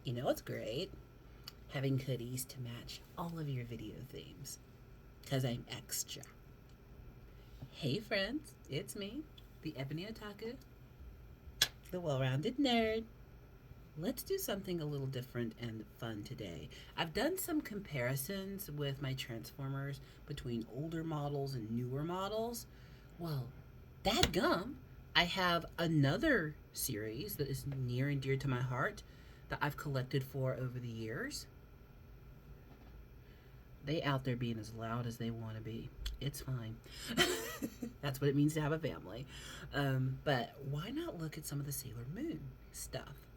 You know what's great? Having hoodies to match all of your video themes. Because I'm extra. Hey, friends, it's me, the Ebony Otaku, the well rounded nerd. Let's do something a little different and fun today. I've done some comparisons with my Transformers between older models and newer models. Well, dadgum, I have another series that is near and dear to my heart that I've collected for over the years. They out there being as loud as they want to be. It's fine. That's what it means to have a family. But why not look at some of the Sailor Moon stuff?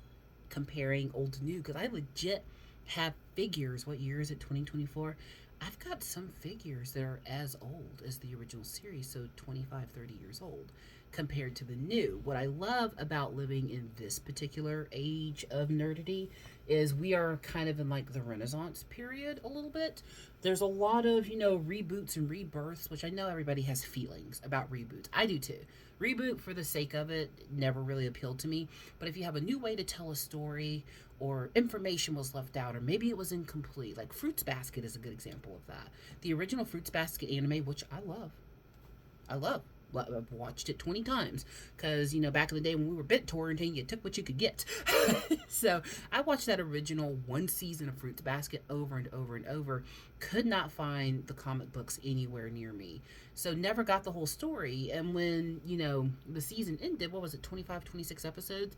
Comparing old to new, because I legit have figures. What year is it? 2024. I've got some figures that are as old as the original series, so 25, 30 years old compared to the new. What I love about living in this particular age of nerdity is we are kind of in like the Renaissance period a little bit. There's a lot of, reboots and rebirths, which I know everybody has feelings about reboots. I do too. Reboot for the sake of it never really appealed to me. But if you have a new way to tell a story, or information was left out, or maybe it was incomplete, like Fruits Basket is a good example of that. The original Fruits Basket anime, which I love. I've watched it 20 times because, back in the day when we were bit torrenting, you took what you could get. So I watched that original one season of Fruits Basket over and over and over. Could not find the comic books anywhere near me. So never got the whole story. And when, the season ended, what was it, 25, 26 episodes?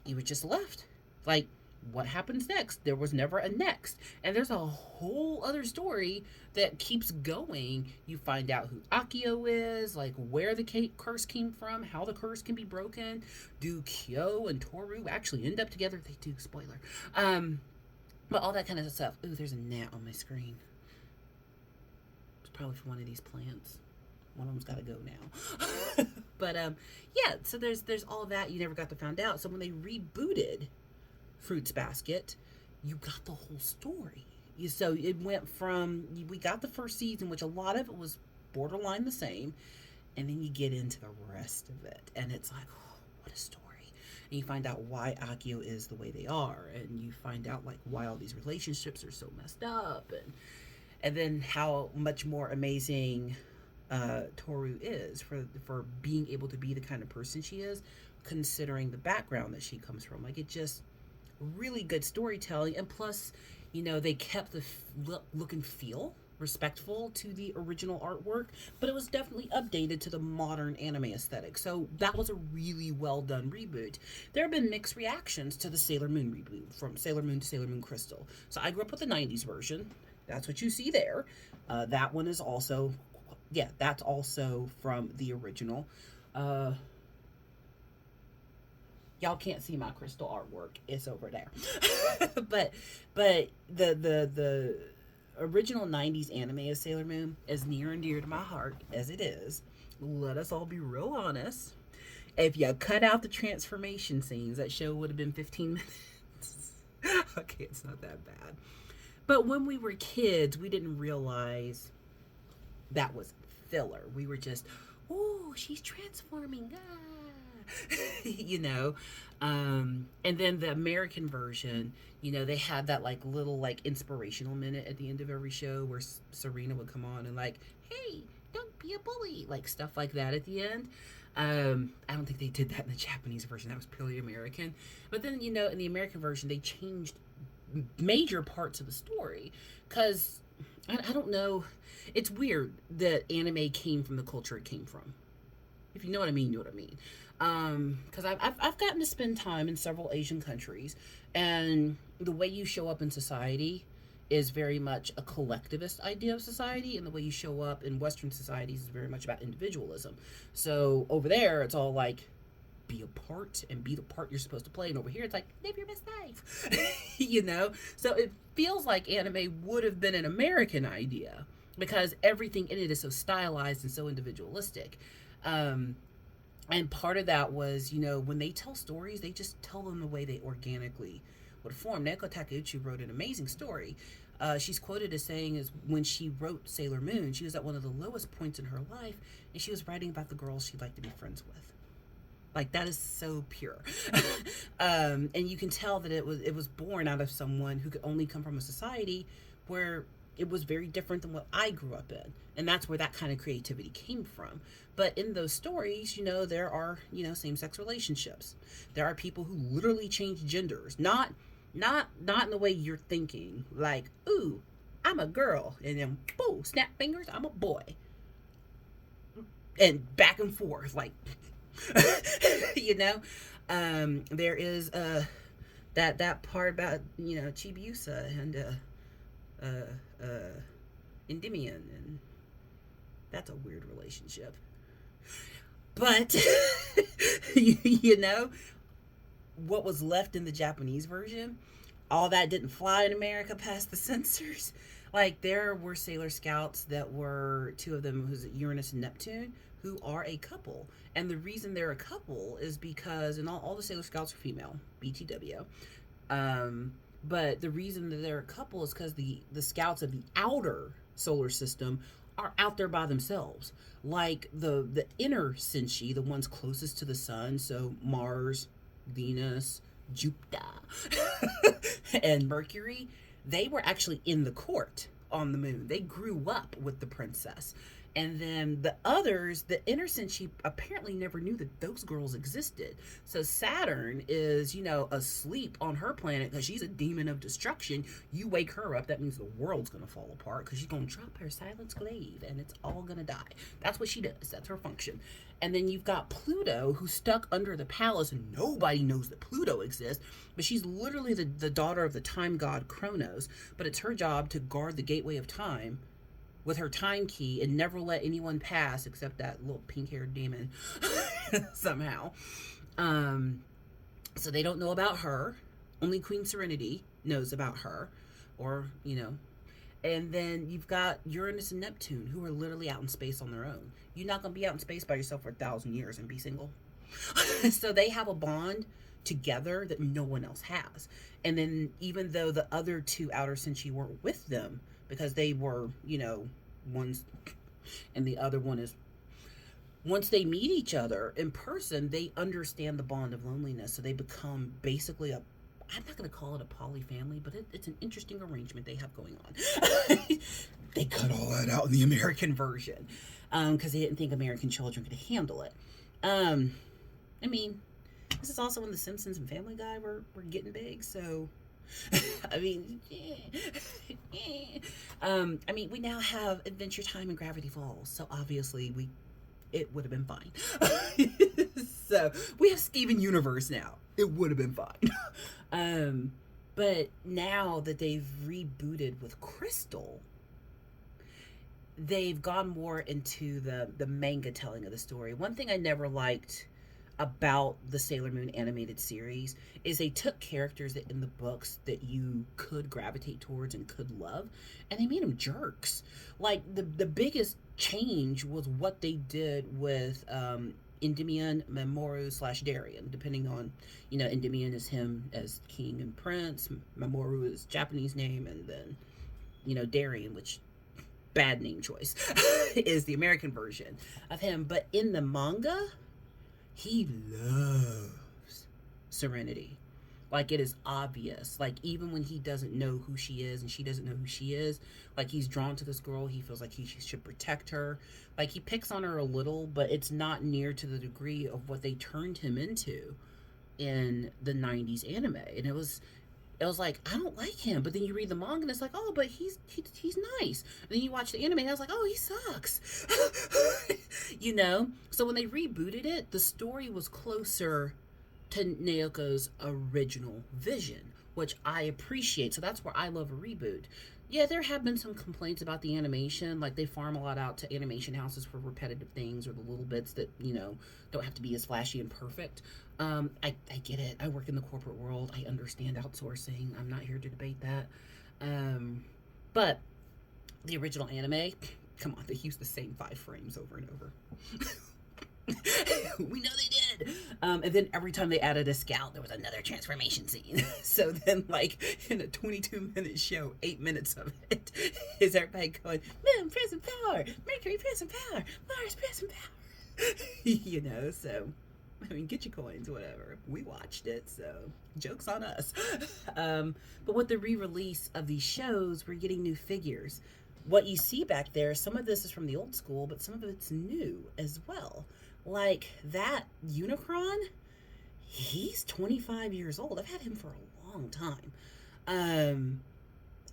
You were just left. Like, what happens next? There was never a next. And there's a whole other story that keeps going. You find out who Akio is, like where the curse came from, how the curse can be broken. Do Kyo and Toru actually end up together? They do, spoiler. But all that kind of stuff. Ooh, there's a gnat on my screen. It's probably for one of these plants. One of them's got to go now. But yeah, so there's all that you never got to find out. So when they rebooted Fruits Basket, you got the whole story. So it went from, we got the first season, which a lot of it was borderline the same, and then you get into the rest of it, and it's like, oh, what a story. And you find out why Akio is the way they are, and you find out like why all these relationships are so messed up, and then how much more amazing Toru is for being able to be the kind of person she is, considering the background that she comes from. Like, it just really good storytelling, and plus, they kept the look and feel respectful to the original artwork, but it was definitely updated to the modern anime aesthetic. So that was a really well done reboot. There have been mixed reactions to the Sailor Moon reboot, from Sailor Moon to Sailor Moon Crystal. So I grew up with the 90s version. That's what you see there. That one is also, yeah, that's also from the original. Uh, y'all can't see my crystal artwork. It's over there. but the original 90s anime of Sailor Moon is near and dear to my heart as it is. Let us all be real honest. If you cut out the transformation scenes, that show would have been 15 minutes. Okay, it's not that bad. But when we were kids, we didn't realize that was filler. We were just, oh, she's transforming. Ah. you know and then the American version, they had that like little like inspirational minute at the end of every show where Serena would come on and like, hey, don't be a bully, like stuff like that at the end. I don't think they did that in the Japanese version. That was purely American. But then, in the American version, they changed major parts of the story because I don't know. It's weird that anime came from the culture it came from. If you know what I mean, you know what I mean. Because I've gotten to spend time in several Asian countries, and the way you show up in society is very much a collectivist idea of society, and the way you show up in Western societies is very much about individualism. So over there, it's all like, be a part and be the part you're supposed to play, and over here it's like, live your best life. So it feels like anime would have been an American idea because everything in it is so stylized and so individualistic. And part of that was, when they tell stories, they just tell them the way they organically would form. Neko Takeuchi wrote an amazing story. She's quoted as saying, is when she wrote Sailor Moon, she was at one of the lowest points in her life, and she was writing about the girls she'd like to be friends with. Like, that is so pure. And you can tell that it was born out of someone who could only come from a society where it was very different than what I grew up in. And that's where that kind of creativity came from. But in those stories, there are, same-sex relationships. There are people who literally change genders. Not in the way you're thinking. Like, ooh, I'm a girl. And then, boo, snap fingers, I'm a boy. And back and forth, like, there is that part about Chibiusa and Endymion, and that's a weird relationship. But what was left in the Japanese version, all that didn't fly in America past the censors. Like, there were Sailor Scouts that were, two of them, who's Uranus and Neptune, who are a couple. And the reason they're a couple is because, and all the Sailor Scouts are female, BTW. But the reason that they're a couple is because the scouts of the outer solar system are out there by themselves. Like the inner Senshi, the ones closest to the sun, so Mars, Venus, Jupiter, and Mercury, they were actually in the court on the moon. They grew up with the princess. And then the others, the inner Senshi, apparently never knew that those girls existed. So Saturn is, asleep on her planet because she's a demon of destruction. You wake her up, that means the world's going to fall apart because she's going to drop her silent glaive and it's all going to die. That's what she does. That's her function. And then you've got Pluto, who's stuck under the palace, and nobody knows that Pluto exists. But she's literally the daughter of the time god Kronos. But it's her job to guard the gateway of time with her time key and never let anyone pass except that little pink-haired demon somehow. So they don't know about her. Only Queen Serenity knows about her. And then you've got Uranus and Neptune, who are literally out in space on their own. You're not going to be out in space by yourself for 1,000 years and be single. So they have a bond together that no one else has. And then even though the other two outer Senshi weren't with them, because they were, one's, and the other one is, once they meet each other in person, they understand the bond of loneliness. So they become basically I'm not going to call it a poly family, but it's an interesting arrangement they have going on. They cut all that out in the American version because they didn't think American children could handle it. This is also when The Simpsons and Family Guy were getting big, so... we now have Adventure Time and Gravity Falls, so obviously it would have been fine. So we have Steven Universe now. It would have been fine. But now that they've rebooted with Crystal, they've gone more into the manga telling of the story. One thing I never liked about the Sailor Moon animated series is they took characters that in the books that you could gravitate towards and could love, and they made them jerks. Like the biggest change was what they did with Endymion, Mamoru / Darien, depending on, Endymion is him as king and prince, Mamoru is Japanese name, and then, Darien, which bad name choice, is the American version of him. But in the manga, he loves Serenity. Like, it is obvious. Like, even when he doesn't know who she is and she doesn't know who she is, like, he's drawn to this girl. He feels like he should protect her. Like, he picks on her a little, but it's not near to the degree of what they turned him into in the 90s anime. And it was like, I don't like him. But then you read the manga and it's like, oh, but he's nice. And then you watch the anime and I was like, oh, he sucks. So when they rebooted it, the story was closer to Naoko's original vision, which I appreciate. So that's where I love a reboot. Yeah, there have been some complaints about the animation. Like, they farm a lot out to animation houses for repetitive things or the little bits that, don't have to be as flashy and perfect. I get it. I work in the corporate world. I understand outsourcing. I'm not here to debate that. But the original anime, come on, they use the same 5 frames over and over. We know they did. And then every time they added a scout, there was another transformation scene. So then, like, in a 22-minute show, 8 minutes of it is everybody going, Moon, present power, Mercury, present power, Mars, present power. So I mean, get your coins, whatever. We watched it, so joke's on us. But with the re-release of these shows, we're getting new figures. What you see back there, some of this is from the old school, but some of it's new as well. Like that Unicron, he's 25 years old. I've had him for a long time.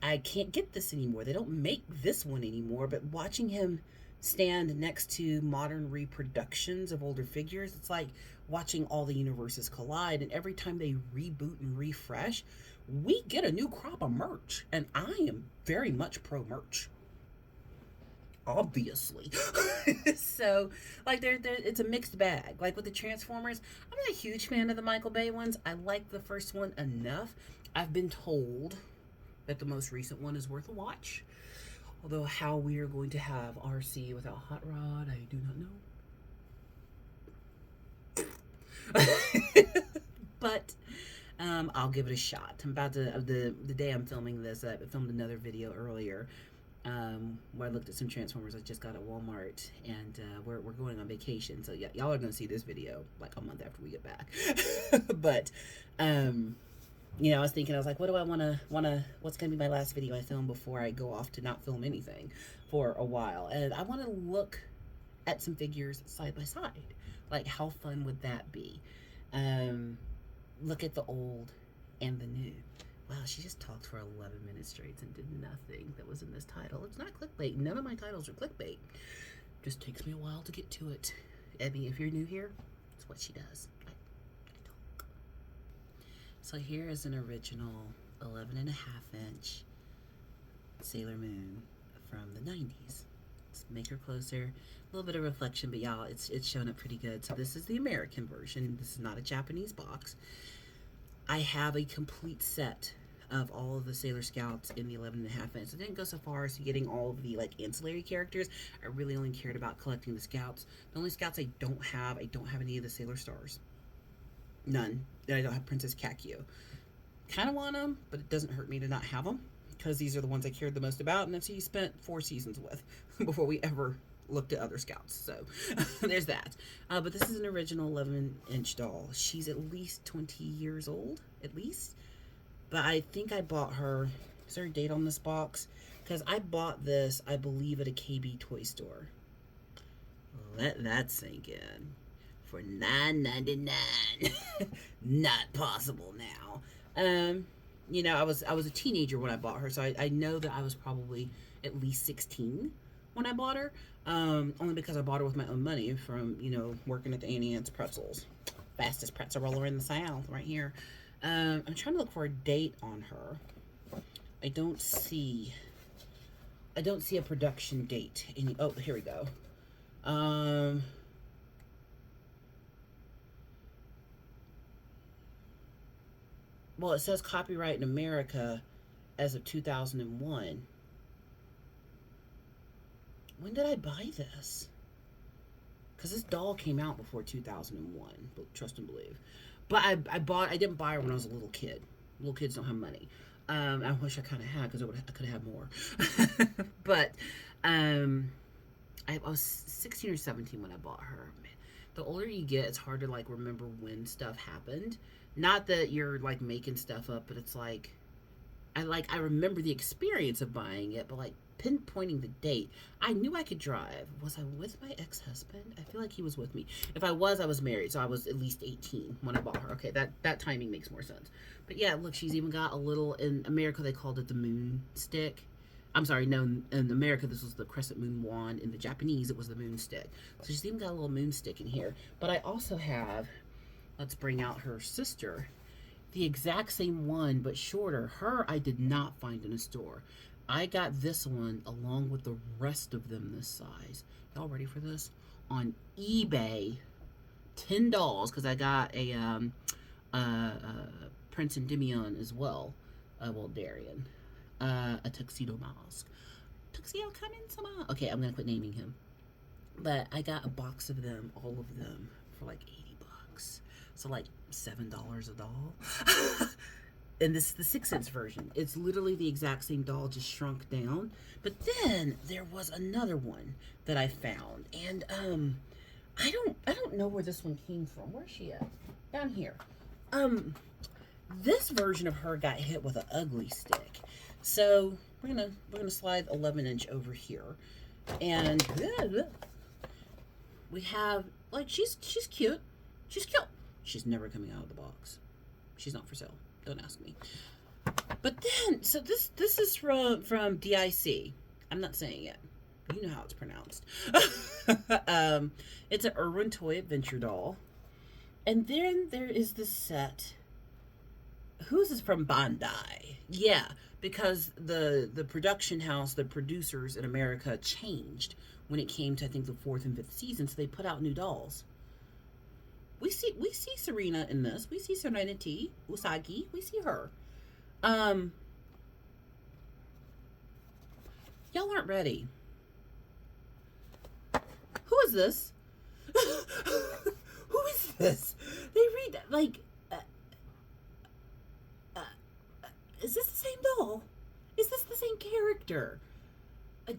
I can't get this anymore. They don't make this one anymore, but watching him stand next to modern reproductions of older figures, it's like watching all the universes collide. And every time they reboot and refresh, we get a new crop of merch. And I am very much pro merch. Obviously. So, like, it's a mixed bag. Like with the Transformers, I'm not a huge fan of the Michael Bay ones. I like the first one enough. I've been told that the most recent one is worth a watch. Although how we are going to have RC without Hot Rod, I do not know. But I'll give it a shot. I'm about to, the day I'm filming this, I filmed another video earlier where I looked at some Transformers I just got at Walmart, and we're going on vacation. So yeah, y'all are going to see this video like a month after we get back. But you know, I was thinking, I was like, what do I want to, what's going to be my last video I film before I go off to not film anything for a while? And I want to look at some figures side by side. Like, how fun would that be? Look at the old and the new. Wow, she just talked for 11 minutes straight and did nothing that was in this title. It's not clickbait. None of my titles are clickbait. Just takes me a while to get to it. I mean, if you're new here, it's what she does. So here is an original 11.5-inch Sailor Moon from the 90s. Let's make her closer. A little bit of reflection, but y'all, it's showing up pretty good. So this is the American version. This is not a Japanese box. I have a complete set of all of the Sailor Scouts in the 11.5-inch. I didn't go so far as to getting all of the like ancillary characters. I really only cared about collecting the Scouts. The only Scouts I don't have any of the Sailor Stars. None. I don't have Princess Kakyo. Kind of want them, but it doesn't hurt me to not have them, because these are the ones I cared the most about, and that's who you spent 4 seasons with before we ever looked at other Scouts. So there's that. But this is an original 11-inch doll. She's at least 20 years old, at least. But I think I bought her. Is there a date on this box? Because I bought this, I believe, at a KB toy store. Let that sink in. For $9.99. Not possible now. You know, I was a teenager when I bought her, so I know that I was probably at least 16 when I bought her. Only because I bought her with my own money from, you know, working at the Annie Ann's Pretzels. Fastest pretzel roller in the South, right here. I'm trying to look for a date on her. I don't see a production date. Oh, here we go. Well, it says copyright in America as of 2001. When did I buy this? Because this doll came out before 2001, trust and believe. But I didn't buy her when I was a little kid. Little kids don't have money. I wish I kind of had, because I could have had more. But I was 16 or 17 when I bought her. Man, the older you get, it's hard to like remember when stuff happened. Not that you're like making stuff up, but it's like I remember the experience of buying it, but like pinpointing the date. I knew I could drive. Was I with my ex-husband? I feel like he was with me. If I was married, so I was at least 18 when I bought her. Okay, that timing makes more sense. But yeah, look, she's even got a little, in America they called it the moon stick. I'm sorry, no, in America this was the crescent moon wand. In the Japanese it was the moon stick. So she's even got a little moon stick in here. But I also have, let's bring out her sister, the exact same one but shorter. Her I did not find in a store. I got this one along with the rest of them this size. Y'all ready for this? On eBay, $10, because I got a Prince Endymion as well. Well, Darian. A tuxedo mask. Tuxedo coming somehow. Okay, I'm gonna quit naming him. But I got a box of them, all of them, for like $80. So like $7 a doll. And this is the 6-inch version. It's literally the exact same doll, just shrunk down. But then there was another one that I found, and I don't know where this one came from. Where's she at? Down here. This version of her got hit with an ugly stick. So we're gonna slide 11-inch over here, and we have, like, she's cute. She's cute. She's never coming out of the box. She's not for sale. Don't ask me. But then, so this is from DIC. I'm not saying it. You know how it's pronounced. It's an Irwin Toy Adventure doll. And then there is the set. Who's this from? Bandai. Yeah, because the production house, the producers in America changed when it came to, I think, the 4th and 5th season, so they put out new dolls. We see Serena in this. We see Serenity, Usagi. We see her. Y'all aren't ready. Who is this? Who is this? They read, like, is this the same doll? Is this the same character? I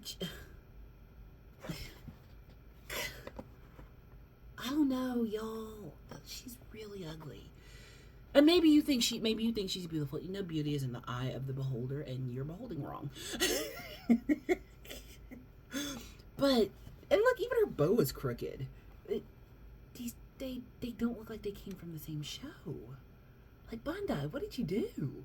don't know, y'all. She's really ugly. And maybe you think she's beautiful. You know, beauty is in the eye of the beholder, and you're beholding wrong. But, and look, even her bow is crooked. They don't look like they came from the same show. Like, Bandai, what did you do?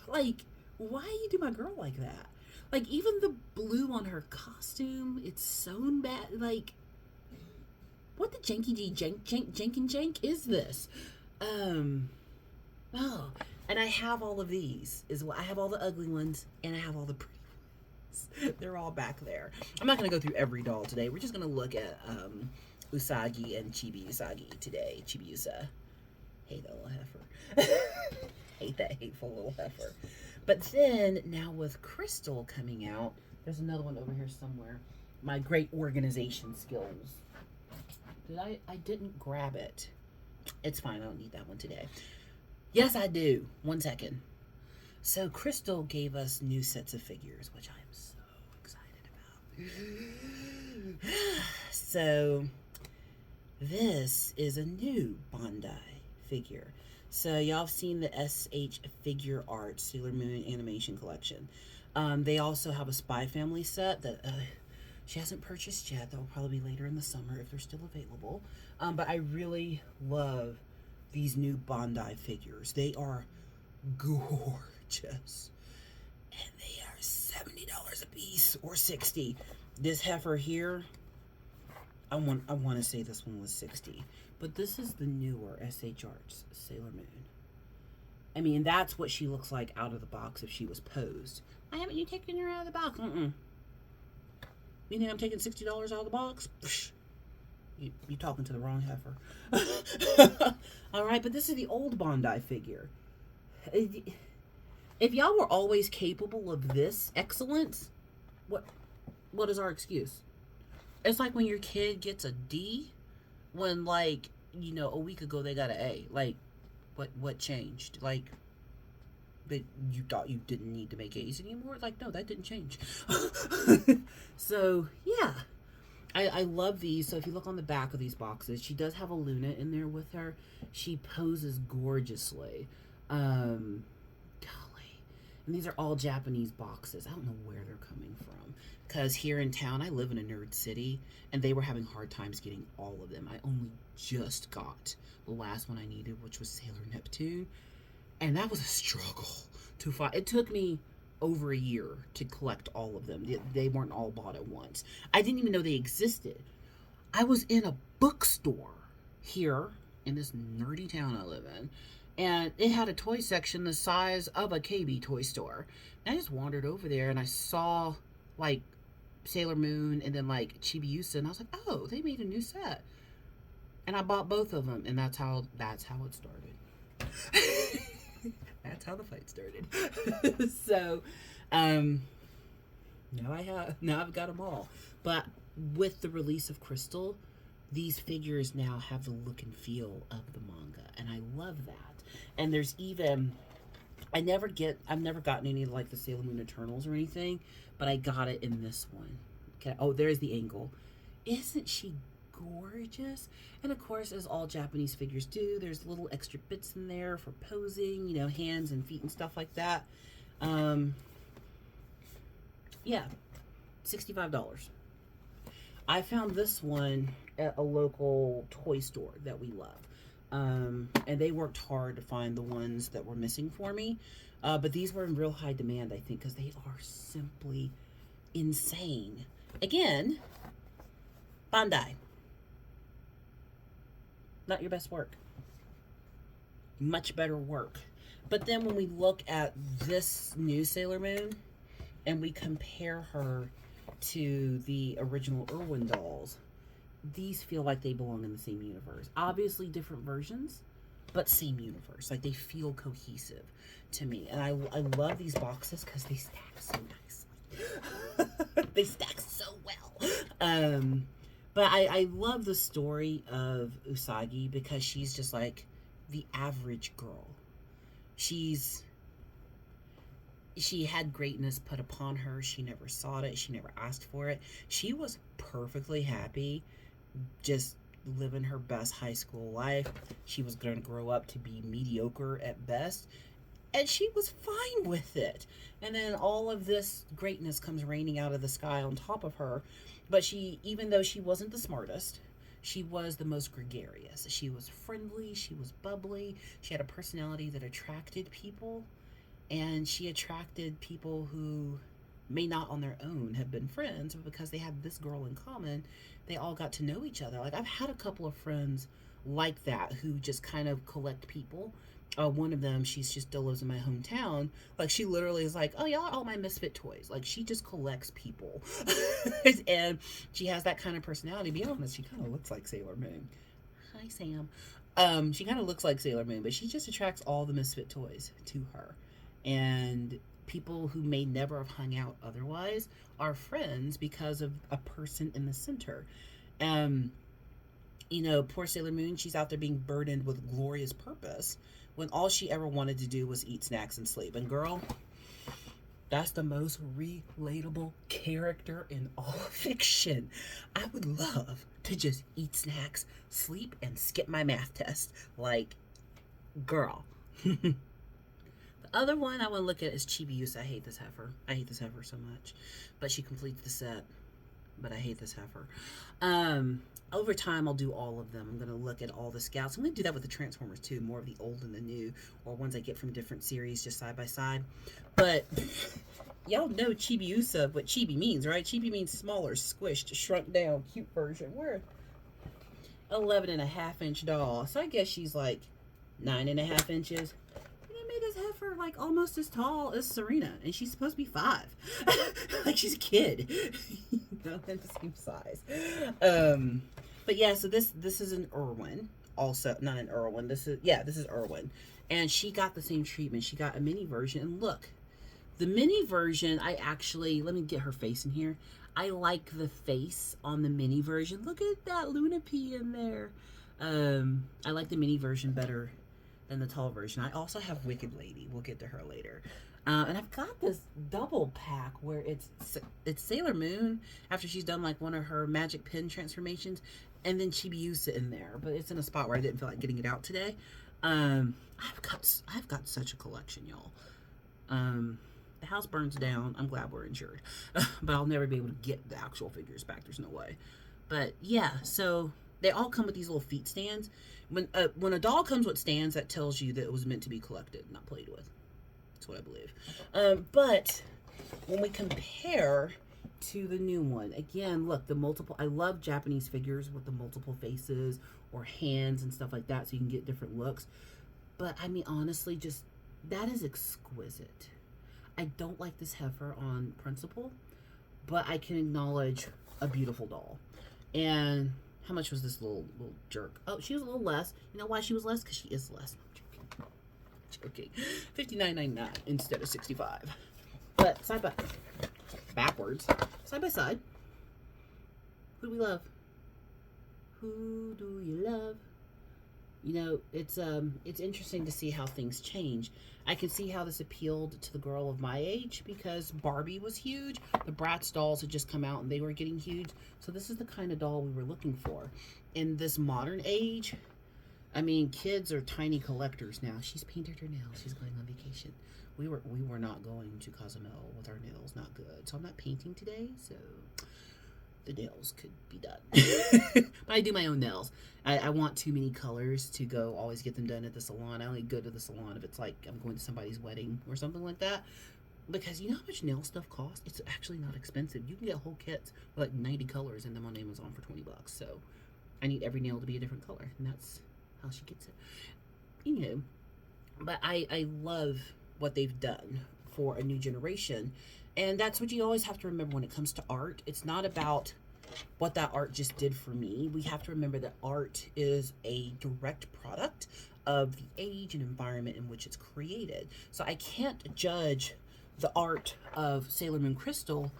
Like, why you do my girl like that? Like, even the blue on her costume, it's sewn bad. Like, what the jank is this? Oh, and I have all of these. I have all the ugly ones, and I have all the pretty ones. They're all back there. I'm not going to go through every doll today. We're just going to look at Usagi and Chibi Usagi today. Chibiusa. Hate that little heifer. Hate that hateful little heifer. But then, now with Crystal coming out, there's another one over here somewhere. My great organization skills. I didn't grab it. It's fine. I don't need that one today. Yes, I do. 1 second. So Crystal gave us new sets of figures, which I'm so excited about. So this is a new Bandai figure. So y'all have seen the SH Figure Art Sailor Moon animation collection. They also have a Spy Family set that she hasn't purchased yet. That will probably be later in the summer if they're still available. But I really love these new Bandai figures. They are gorgeous. And they are $70 a piece, or $60. This heifer here, I want to say this one was $60. But this is the newer SH Arts Sailor Moon. I mean, that's what she looks like out of the box if she was posed. Why haven't you taken her out of the box? You think I'm taking $60 out of the box? Psh, you talking to the wrong heifer. All right, but this is the old Bandai figure. If y'all were always capable of this excellence, what is our excuse? It's like when your kid gets a D, when, like, you know, a week ago they got an A. Like, what changed? Like, that you thought you didn't need to make A's anymore? Like, no, that didn't change. So, yeah. I love these. So if you look on the back of these boxes, she does have a Luna in there with her. She poses gorgeously. Golly. And these are all Japanese boxes. I don't know where they're coming from. Because here in town, I live in a nerd city, and they were having hard times getting all of them. I only just got the last one I needed, which was Sailor Neptune. And that was a struggle to find. It took me over a year to collect all of them. They weren't all bought at once. I didn't even know they existed. I was in a bookstore here in this nerdy town I live in, and it had a toy section the size of a KB toy store. And I just wandered over there, and I saw, like, Sailor Moon and then, like, Chibiusa, and I was like, oh, they made a new set. And I bought both of them, and that's how it started. That's how the fight started. So, now I've got them all. But with the release of Crystal, these figures now have the look and feel of the manga, and I love that. And there's even, I've never gotten any of, like, the Sailor Moon Eternals or anything, but I got it in this one. Okay. Oh, there's the angle. Isn't she gorgeous. And of course, as all Japanese figures do, there's little extra bits in there for posing, you know, hands and feet and stuff like that. Yeah, $65. I found this one at a local toy store that we love. And they worked hard to find the ones that were missing for me. But these were in real high demand, I think, because they are simply insane. Again, Bandai. Not your best work. Much better work. But then when we look at this new Sailor Moon and we compare her to the original Irwin dolls, these feel like they belong in the same universe. Obviously different versions, but same universe. Like, they feel cohesive to me. And I love these boxes because they stack so nicely. They stack so well. But I love the story of Usagi because she's just like the average girl. She had greatness put upon her. She never sought it. She never asked for it. She was perfectly happy just living her best high school life. She was going to grow up to be mediocre at best, and she was fine with it. And then all of this greatness comes raining out of the sky on top of her. But she, even though she wasn't the smartest, she was the most gregarious. She was friendly. She was bubbly. She had a personality that attracted people. And she attracted people who may not on their own have been friends, but because they had this girl in common, they all got to know each other. Like, I've had a couple of friends like that who just kind of collect people. One of them, she still lives in my hometown. Like, she literally is like, oh, y'all are all my misfit toys. Like, she just collects people. And she has that kind of personality. To be honest, she kind of looks like Sailor Moon. Hi, Sam. She kind of looks like Sailor Moon, but she just attracts all the misfit toys to her. And people who may never have hung out otherwise are friends because of a person in the center. You know, poor Sailor Moon, she's out there being burdened with glorious purpose when all she ever wanted to do was eat snacks and sleep. And girl, that's the most relatable character in all of I would love to just eat snacks, sleep, and skip my math test. Like, girl. The other one I want to look at is Chibiusa. I hate this heifer. I hate this heifer so much. But she completes the set. But I hate this heifer. Over time, I'll do all of them. I'm going to look at all the scouts. I'm going to do that with the Transformers, too. More of the old and the new. Or ones I get from different series, just side by side. But y'all know Chibiusa, what Chibi means, right? Chibi means smaller, squished, shrunk down, cute version. We're 11.5-inch doll. So I guess she's like 9.5 inches. This heifer like almost as tall as Serena, and she's supposed to be 5. Like, she's a kid. They're the same size. But yeah, so this is an Irwin, also not an Irwin. This is Irwin, and she got the same treatment. She got a mini version, and look, the mini version. I actually, let me get her face in here. I like the face on the mini version. Look at that Luna P in there. I like the mini version better than the tall version. I also have Wicked Lady. We'll get to her later. And I've got this double pack where it's Sailor Moon after she's done like one of her magic pen transformations, and then Chibiusa in there. But it's in a spot where I didn't feel like getting it out today. I've got such a collection, y'all. The house burns down. I'm glad we're insured, but I'll never be able to get the actual figures back. There's no way. But yeah, so they all come with these little feet stands. When a doll comes with stands, that tells you that it was meant to be collected, not played with. That's what I believe. But when we compare to the new one, again, look, the multiple. I love Japanese figures with the multiple faces or hands and stuff like that, so you can get different looks. But I mean, honestly, just that is exquisite. I don't like this heifer on principle, but I can acknowledge a beautiful doll. And how much was this little jerk? Oh, she was a little less. You know why she was less? Because she is less. I'm joking. $59.99 instead of $65. But backwards, side by side. Who do we love? Who do you love? It's interesting to see how things change. I can see how this appealed to the girl of my age because Barbie was huge. The Bratz dolls had just come out and they were getting huge. So this is the kind of doll we were looking for. In this modern age, I mean, kids are tiny collectors now. She's painted her nails. She's going on vacation. We were not going to Cozumel with our nails. Not good. So I'm not painting today. So the nails could be done. But I do my own nails. I want too many colors to go always get them done at the salon. I only go to the salon if it's like I'm going to somebody's wedding or something like that. Because you know how much nail stuff costs? It's actually not expensive. You can get whole kits with like 90 colors in them on Amazon for $20. So I need every nail to be a different color. And that's how she gets it. But I love what they've done for a new generation. And that's what you always have to remember when it comes to art. It's not about what that art just did for me. We have to remember that art is a direct product of the age and environment in which it's created. So I can't judge the art of Sailormoon Crystal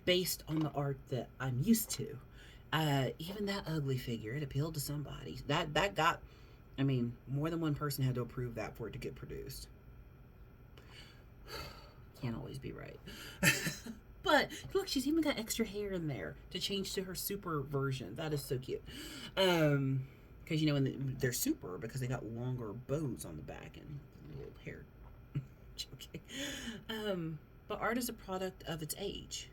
based on the art that I'm used to. Even that ugly figure, it appealed to somebody. That got, I mean, more than one person had to approve that for it to get produced. Can't always be right. But look, she's even got extra hair in there to change to her super version. That is so cute. Because when they're super, because they got longer bows on the back and little hair. Joking. But art is a product of its age.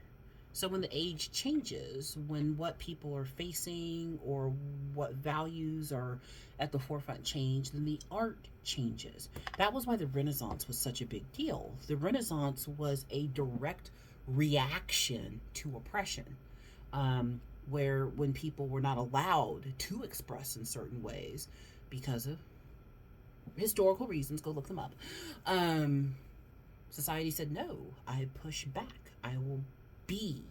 So when the age changes, when what people are facing or what values are at the forefront change, then the art changes. That was why the Renaissance was such a big deal. The Renaissance was a direct reaction to oppression, where when people were not allowed to express in certain ways because of historical reasons, go look them up, society said, no, I push back. I will be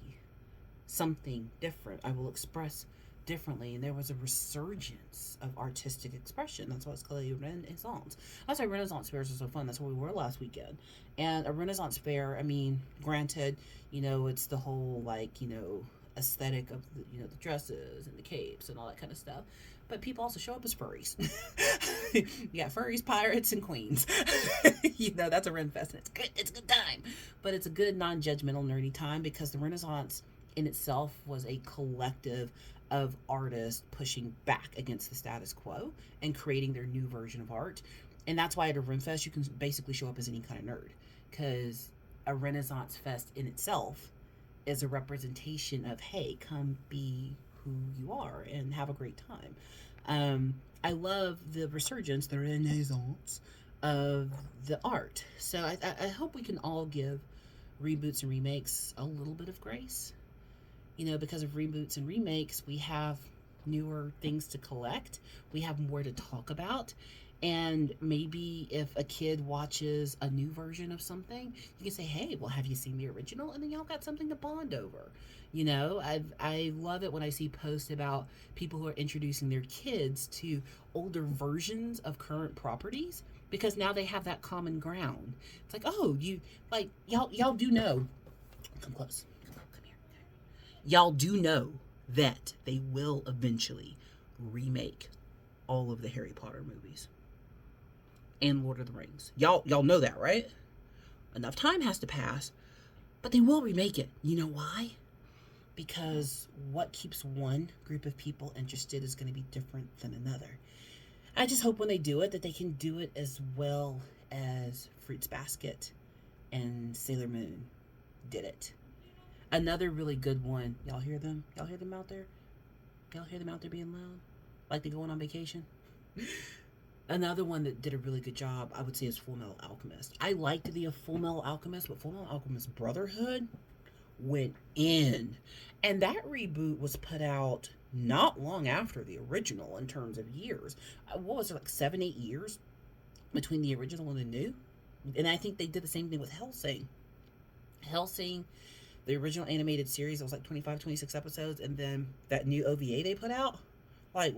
something different. I will express differently. And there was a resurgence of artistic expression. That's why it's called a Renaissance. That's why Renaissance fairs are so fun. That's where we were last weekend. And a Renaissance fair, I mean, granted, it's the whole aesthetic of the dresses and the capes and all that kind of stuff. But people also show up as furries. You got furries, pirates, and queens. That's a Ren Fest. And it's good. It's a good time. But it's a good, non-judgmental, nerdy time because the Renaissance in itself was a collective of artists pushing back against the status quo and creating their new version of art. And that's why at a Ren Fest, you can basically show up as any kind of nerd. Because a Renaissance Fest in itself is a representation of, hey, come be who you are and have a great time. I love the resurgence, the Renaissance of the art. So I hope we can all give reboots and remakes a little bit of grace. Because of reboots and remakes, we have newer things to collect. We have more to talk about. And maybe if a kid watches a new version of something, you can say, hey, well, have you seen the original? And then y'all got something to bond over. I love it when I see posts about people who are introducing their kids to older versions of current properties because now they have that common ground. It's like, oh, y'all do know. Come close. Come here. Y'all do know that they will eventually remake all of the Harry Potter movies and Lord of the Rings. Y'all know that, right? Enough time has to pass, but they will remake it. You know why? Because what keeps one group of people interested is going to be different than another. I just hope when they do it that they can do it as well as Fruits Basket and Sailor Moon did it. Another really good one. Y'all hear them? Y'all hear them out there? Y'all hear them out there being loud? Like they're going on vacation? Another one that did a really good job, I would say, is Full Metal Alchemist. I liked the Full Metal Alchemist, but Full Metal Alchemist Brotherhood went in. And that reboot was put out not long after the original in terms of years. What was it, like 7-8 years between the original and the new? And I think they did the same thing with Hellsing. Hellsing, the original animated series, it was like 25, 26 episodes. And then that new OVA they put out, 8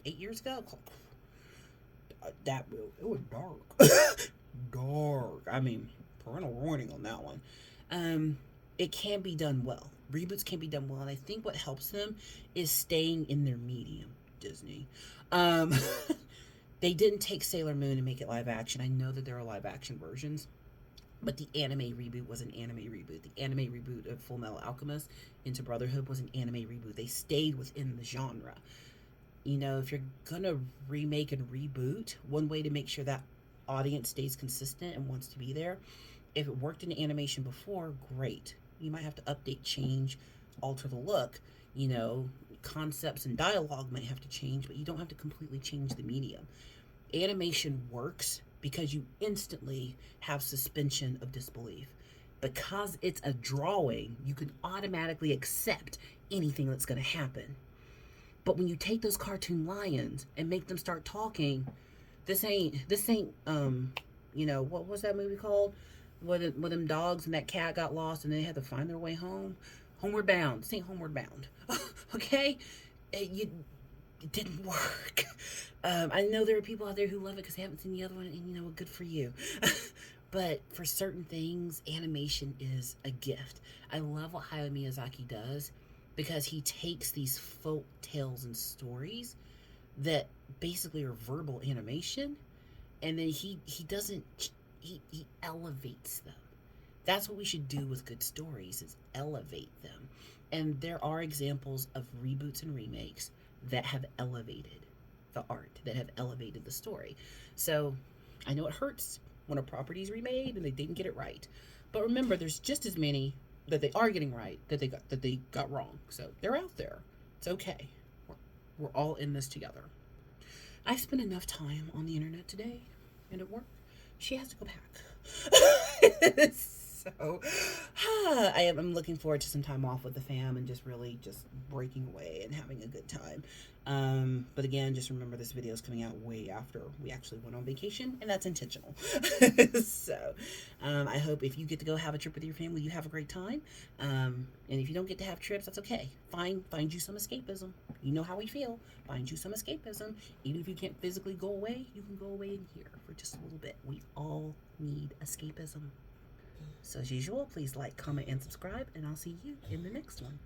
years ago? It was dark. Dark. I mean, parental warning on that one. It can be done well. Reboots can be done well, and I think what helps them is staying in their medium, Disney. They didn't take Sailor Moon and make it live action. I know that there are live action versions, but the anime reboot was an anime reboot. The anime reboot of Full Metal Alchemist Into Brotherhood was an anime reboot. They stayed within the genre. You know, if you're gonna remake and reboot, one way to make sure that audience stays consistent and wants to be there, if it worked in animation before, great. You might have to update, change, alter the look. You know, concepts and dialogue might have to change, but you don't have to completely change the medium. Animation works because you instantly have suspension of disbelief. Because it's a drawing, you can automatically accept anything that's going to happen. But when you take those cartoon lions and make them start talking, this ain't you know, what was that movie called? Where them dogs and that cat got lost and they had to find their way home. Homeward Bound. This ain't Homeward Bound. Okay? It didn't work. I know there are people out there who love it because they haven't seen the other one, and you know what, good for you. But for certain things, animation is a gift. I love what Hayao Miyazaki does because he takes these folk tales and stories that basically are verbal animation, and then he elevates them. That's what we should do with good stories, is elevate them. And there are examples of reboots and remakes that have elevated the art, that have elevated the story. So I know it hurts when a property is remade and they didn't get it right. But remember, there's just as many that they are getting right that they got wrong. So they're out there. It's okay. We're all in this together. I spent enough time on the internet today and at work. She has to go back. So I'm looking forward to some time off with the fam and just really just breaking away and having a good time. But again, just remember this video is coming out way after we actually went on vacation, and that's intentional. So I hope if you get to go have a trip with your family, you have a great time. And if you don't get to have trips, that's okay. Find you some escapism. You know how we feel. Find you some escapism. Even if you can't physically go away, you can go away in here for just a little bit. We all need escapism. So as usual, please like, comment, and subscribe, and I'll see you in the next one.